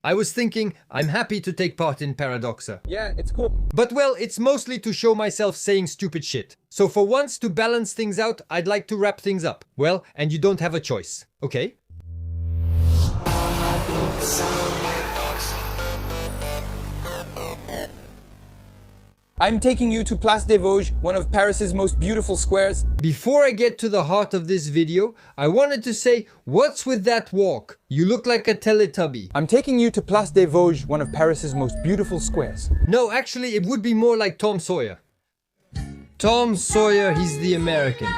I was thinking, I'm happy to take part in DOXA. Yeah, it's cool. But well, it's mostly to show myself saying stupid shit. So for once, to balance things out, I'd like to wrap things up. Well, and you don't have a choice, okay? I'm taking you to Place des Vosges, one of Paris's most beautiful squares. Before I get to the heart of this video, I wanted to say, what's with that walk? You look like a Teletubby. I'm taking you to Place des Vosges, one of Paris's most beautiful squares. No, actually, it would be more like Tom Sawyer. Tom Sawyer, he's the American.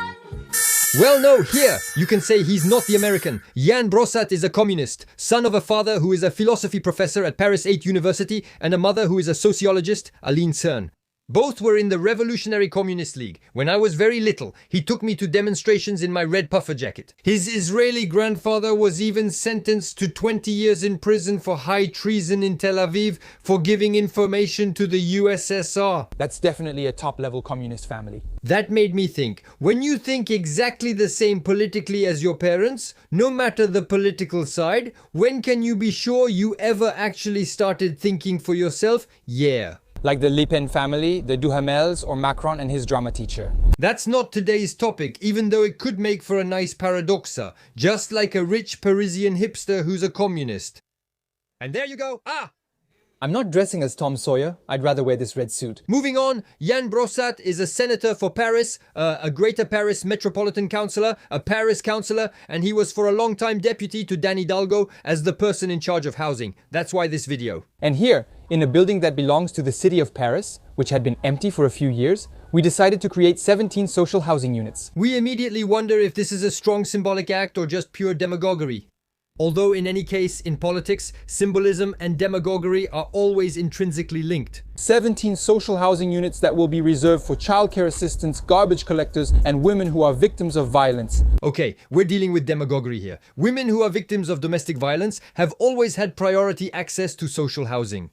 Well, no, here, you can say he's not the American. Jan Brossat is a communist, son of a father who is a philosophy professor at Paris 8 University and a mother who is a sociologist, Aline Cern. Both were in the Revolutionary Communist League. When I was very little, he took me to demonstrations in my red puffer jacket. His Israeli grandfather was even sentenced to 20 years in prison for high treason in Tel Aviv for giving information to the USSR. That's definitely a top-level communist family. That made me think, when you think exactly the same politically as your parents, no matter the political side, when can you be sure you ever actually started thinking for yourself? Yeah. Like the Le Pen family, the Duhamels, or Macron and his drama teacher. That's not today's topic, even though it could make for a nice paradoxa, just like a rich Parisian hipster who's a communist. And there you go. I'm not dressing as Tom Sawyer. I'd rather wear this red suit. Moving on, Jan Brossat is a senator for Paris, a Greater Paris Metropolitan Councillor, a Paris councillor, and he was for a long time deputy to Anne Hidalgo as the person in charge of housing. That's why this video. And here, in a building that belongs to the city of Paris, which had been empty for a few years, we decided to create 17 social housing units. We immediately wonder if this is a strong symbolic act or just pure demagoguery. Although in any case, in politics, symbolism and demagoguery are always intrinsically linked. 17 social housing units that will be reserved for childcare assistants, garbage collectors, and women who are victims of violence. Okay, we're dealing with demagoguery here. Women who are victims of domestic violence have always had priority access to social housing.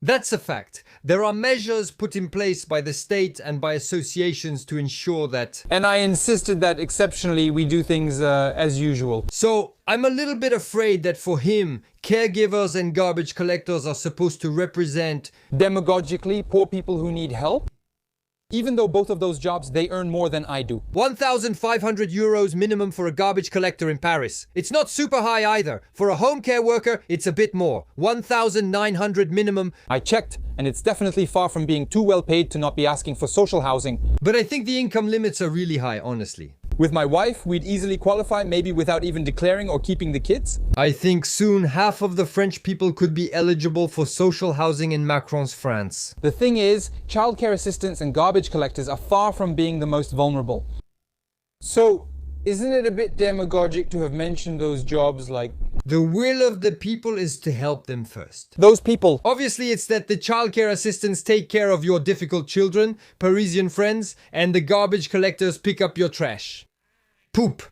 That's a fact. There are measures put in place by the state and by associations to ensure that. And I insisted that exceptionally we do things as usual. So I'm a little bit afraid that for him, caregivers and garbage collectors are supposed to represent demagogically poor people who need help. Even though both of those jobs, they earn more than I do. 1,500 euros minimum for a garbage collector in Paris. It's not super high either. For a home care worker, it's a bit more. 1,900 minimum. I checked, and it's definitely far from being too well paid to not be asking for social housing. But I think the income limits are really high, honestly. With my wife, we'd easily qualify, maybe without even declaring or keeping the kids. I think soon half of the French people could be eligible for social housing in Macron's France. The thing is, childcare assistants and garbage collectors are far from being the most vulnerable. So, isn't it a bit demagogic to have mentioned those jobs like... The will of the people is to help them first. Those people. Obviously, it's that the childcare assistants take care of your difficult children, Parisian friends, and the garbage collectors pick up your trash. Poop.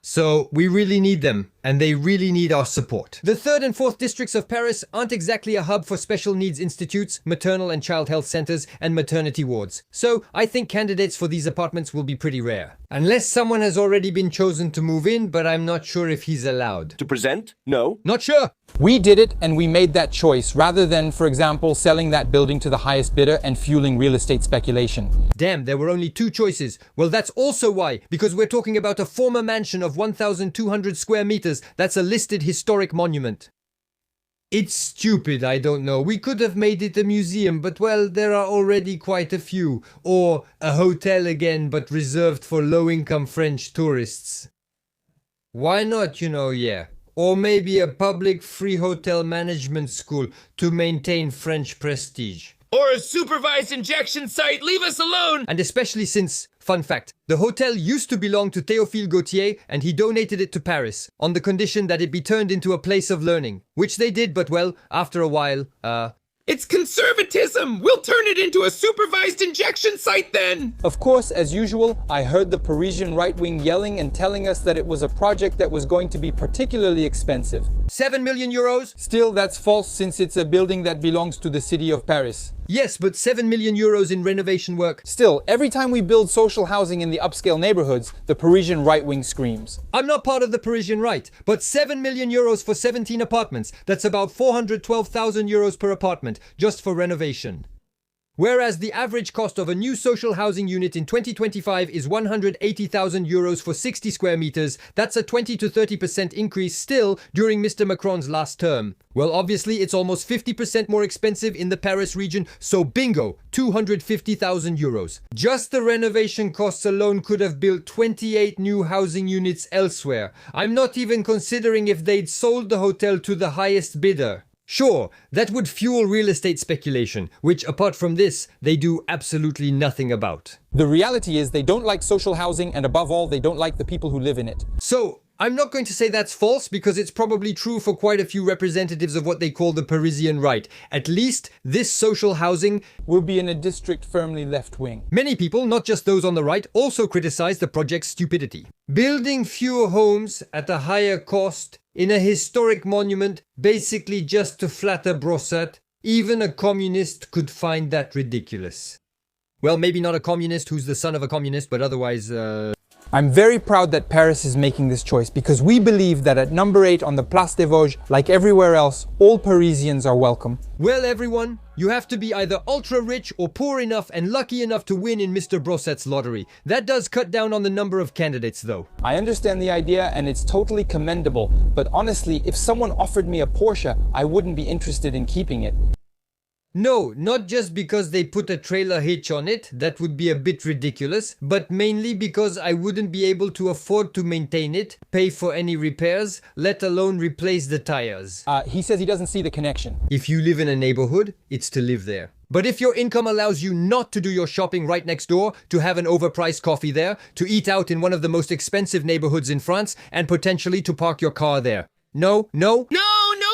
So we really need them, and they really need our support. The 3rd and 4th districts of Paris aren't exactly a hub for special needs institutes, maternal and child health centers, and maternity wards. So I think candidates for these apartments will be pretty rare. Unless someone has already been chosen to move in, but I'm not sure if he's allowed. To present? No. Not sure. We did it and we made that choice rather than, for example, selling that building to the highest bidder and fueling real estate speculation. Damn, there were only 2 choices. Well, that's also why, because we're talking about a former mansion of 1,200 square meters. That's a listed historic monument. It's stupid, I don't know. We could have made it a museum, but well, there are already quite a few. Or a hotel again, but reserved for low-income French tourists. Why not, yeah. Or maybe a public free hotel management school to maintain French prestige. Or a supervised injection site, leave us alone! And especially since, fun fact, the hotel used to belong to Théophile Gautier and he donated it to Paris, on the condition that it be turned into a place of learning. Which they did, but well, after a while, It's conservatism! We'll turn it into a supervised injection site then! Of course, as usual, I heard the Parisian right wing yelling and telling us that it was a project that was going to be particularly expensive. 7 million euros? Still, that's false since it's a building that belongs to the city of Paris. Yes, but 7 million euros in renovation work. Still, every time we build social housing in the upscale neighborhoods, the Parisian right wing screams. I'm not part of the Parisian right, but 7 million euros for 17 apartments. That's about 412,000 euros per apartment, just for renovation. Whereas the average cost of a new social housing unit in 2025 is 180,000 euros for 60 square meters, that's a 20 to 30% increase still during Mr. Macron's last term. Well, obviously, it's almost 50% more expensive in the Paris region, so bingo, 250,000 euros. Just the renovation costs alone could have built 28 new housing units elsewhere. I'm not even considering if they'd sold the hotel to the highest bidder. Sure, that would fuel real estate speculation, which apart from this, they do absolutely nothing about. The reality is they don't like social housing, and above all, they don't like the people who live in it. So, I'm not going to say that's false because it's probably true for quite a few representatives of what they call the Parisian right. At least this social housing will be in a district firmly left-wing. Many people, not just those on the right, also criticize the project's stupidity. Building fewer homes at a higher cost in a historic monument basically just to flatter Brossat, even a communist could find that ridiculous. Well, maybe not a communist who's the son of a communist, but otherwise, I'm very proud that Paris is making this choice because we believe that at number 8 on the Place des Vosges, like everywhere else, all Parisians are welcome. Well, everyone, you have to be either ultra rich or poor enough and lucky enough to win in Mr. Brossat's lottery. That does cut down on the number of candidates, though. I understand the idea and it's totally commendable, but honestly, if someone offered me a Porsche, I wouldn't be interested in keeping it. No, not just because they put a trailer hitch on it, that would be a bit ridiculous, but mainly because I wouldn't be able to afford to maintain it, pay for any repairs, let alone replace the tires. He says he doesn't see the connection. If you live in a neighborhood, it's to live there. But if your income allows you not to do your shopping right next door, to have an overpriced coffee there, to eat out in one of the most expensive neighborhoods in France, and potentially to park your car there. No? No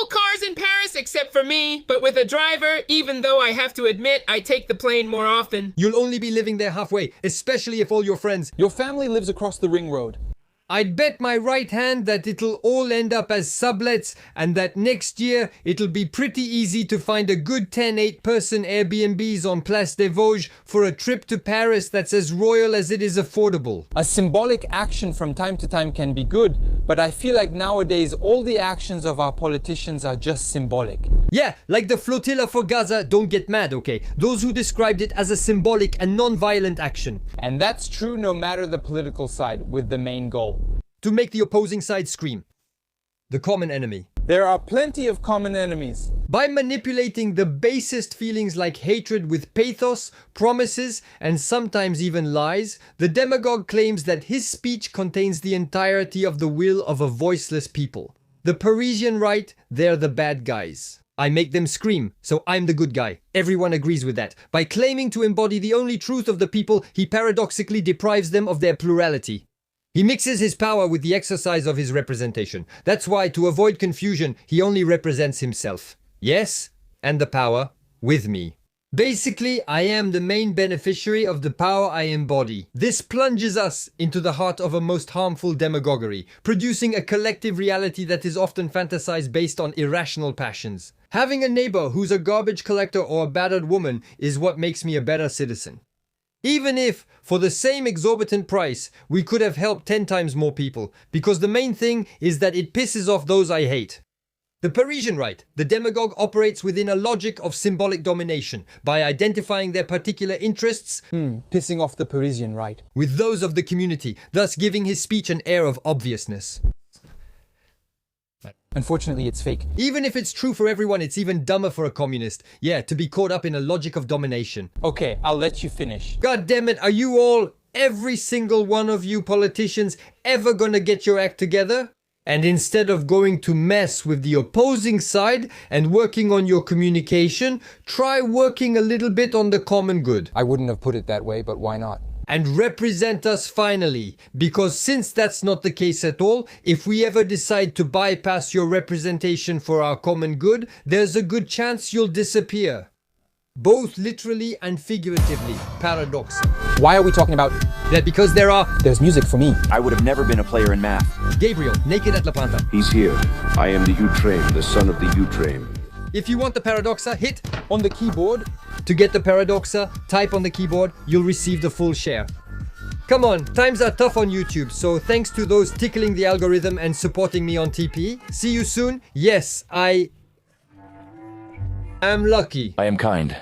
cars in Paris except for me, but with a driver, even though I have to admit I take the plane more often. You'll only be living there halfway, especially if all your friends... Your family lives across the ring road. I'd bet my right hand that it'll all end up as sublets and that next year it'll be pretty easy to find a good 10 8-person Airbnbs on Place des Vosges for a trip to Paris that's as royal as it is affordable. A symbolic action from time to time can be good, but I feel like nowadays all the actions of our politicians are just symbolic. Yeah, like the flotilla for Gaza, don't get mad, okay? Those who described it as a symbolic and non-violent action. And that's true no matter the political side, with the main goal to make the opposing side scream. The common enemy. There are plenty of common enemies. By manipulating the basest feelings like hatred with pathos, promises, and sometimes even lies, the demagogue claims that his speech contains the entirety of the will of a voiceless people. The Parisian right, they're the bad guys. I make them scream, so I'm the good guy. Everyone agrees with that. By claiming to embody the only truth of the people, he paradoxically deprives them of their plurality. He mixes his power with the exercise of his representation. That's why, to avoid confusion, he only represents himself. Yes, and the power with me. Basically, I am the main beneficiary of the power I embody. This plunges us into the heart of a most harmful demagoguery, producing a collective reality that is often fantasized based on irrational passions. Having a neighbor who's a garbage collector or a battered woman is what makes me a better citizen. Even if, for the same exorbitant price, we could have helped 10 times more people, because the main thing is that it pisses off those I hate. The Parisian right, the demagogue operates within a logic of symbolic domination, by identifying their particular interests, pissing off the Parisian right, with those of the community, thus giving his speech an air of obviousness. Unfortunately, it's fake. Even if it's true for everyone, it's even dumber for a communist. Yeah, to be caught up in a logic of domination. Okay, I'll let you finish. God damn it, are you all, every single one of you politicians, ever gonna get your act together? And instead of going to mess with the opposing side and working on your communication, try working a little bit on the common good. I wouldn't have put it that way, but why not? And represent us finally, because since that's not the case at all, if we ever decide to bypass your representation for our common good, there's a good chance you'll disappear. Both literally and figuratively, paradoxal. Why are we talking about that? Because there's music for me. I would have never been a player in math. Gabriel, naked at La Planta. He's here. I am the U-Train, the son of the U-Train. If you want the paradoxa, hit on the keyboard To get the paradoxa, type on the keyboard, you'll receive the full share. Come on, times are tough on YouTube, so thanks to those tickling the algorithm and supporting me on TP. See you soon. Yes, I am lucky. I am kind.